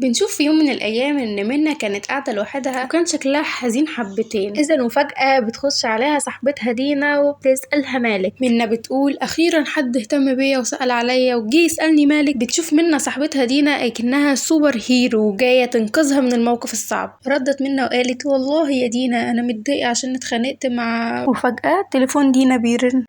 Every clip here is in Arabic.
بنشوف في يوم من الأيام إن منى كانت قاعدة لوحدها وكان شكلها حزين حبتين. إذا وفجأة بتخش عليها صاحبتها دينا وبتسألها مالك. منى بتقول أخيرا حد اهتم بيا وسأل عليا وجي يسألني مالك. بتشوف منى صاحبتها دينا أكنها سوبر هيرو جاية تنقذها من الموقف الصعب. ردت منى وقالت والله يا دينا أنا متضايقة عشان اتخانقت مع. وفجأة تليفون دينا بيرن.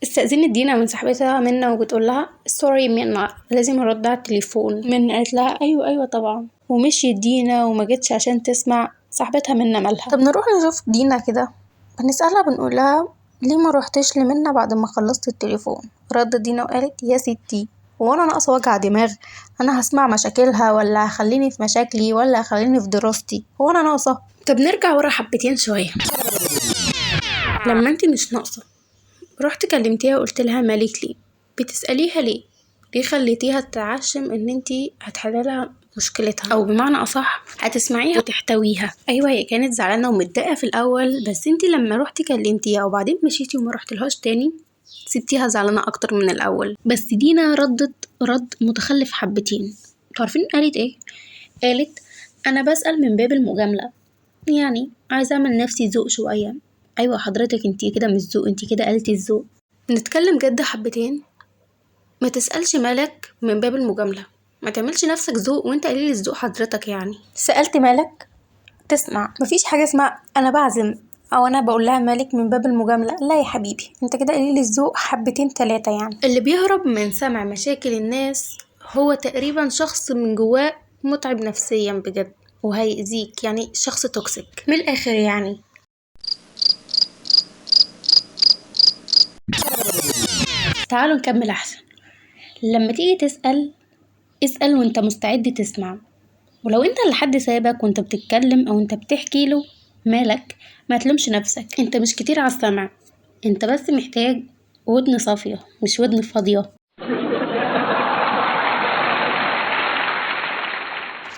استأذنت دينا من صاحبتها منى وبتقول لها سوري منى لازم ارد على التليفون. منى قالت لها ايوه طبعا، ومشيت دينا وما جتش عشان تسمع صاحبتها منى مالها. طب نروح نشوف دينا كده، بنسألها بنقول لها ليه ما روحتش لمنى بعد ما خلصت التليفون؟ ردت دينا وقالت يا ستي وانا ناقصه وجع دماغ؟ انا هسمع مشاكلها ولا هخليني في مشاكلي ولا هخليني في دراستي؟ وانا ناقصه؟ طب نرجع ورا حبتين شويه. لما انت مش ناقصه رحت كلمتيها وقلت لها مالك ليه؟ بتسأليها ليه خليتيها تتعشم ان انتي هتحللها مشكلتها، او بمعنى اصح هتسمعيها وتحتويها. ايوه هي كانت زعلانه ومتضايقه في الاول، بس انتي لما روحتي كلمتيها وبعدين مشيتي وما رحتلهاش تاني سبتيها زعلانه اكتر من الاول. بس دينا ردت رد متخلف حبتين. عارفين قالت ايه؟ قالت انا بسأل من باب المجامله، يعني عايزه اعمل نفسي ذوق شويه. ايوه حضرتك انتي كده مش ذوق، انتي كده قلتي الذوق. نتكلم جد حبتين، ما تسألش مالك من باب المجاملة، ما تعملش نفسك ذوق وانت قليل الذوق حضرتك. يعني سألت مالك تسمع، مفيش حاجة اسمها انا بعزم او انا بقول لها مالك من باب المجاملة. لا يا حبيبي انت كده قليل الذوق حبتين تلاتة. يعني اللي بيهرب من سمع مشاكل الناس هو تقريبا شخص من جواه متعب نفسيا بجد وهيأذيك، يعني شخص توكسيك من الاخر. يعني تعالوا نكمل احسن. لما تيجي تسأل اسأل وانت مستعد تسمع، ولو انت اللي حد سابك وانت بتتكلم او انت بتحكي له مالك ما تلومش نفسك، انت مش كتير على السمع، انت بس محتاج ودن صافية مش ودن فاضية.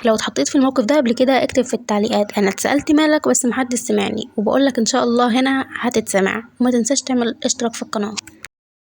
لو اتحطيت في الموقف ده قبل كده اكتب في التعليقات انا اتسألت مالك بس محدش سمعني، وبقولك ان شاء الله هنا هتتسمع. وما تنساش تعمل اشتراك في القناة.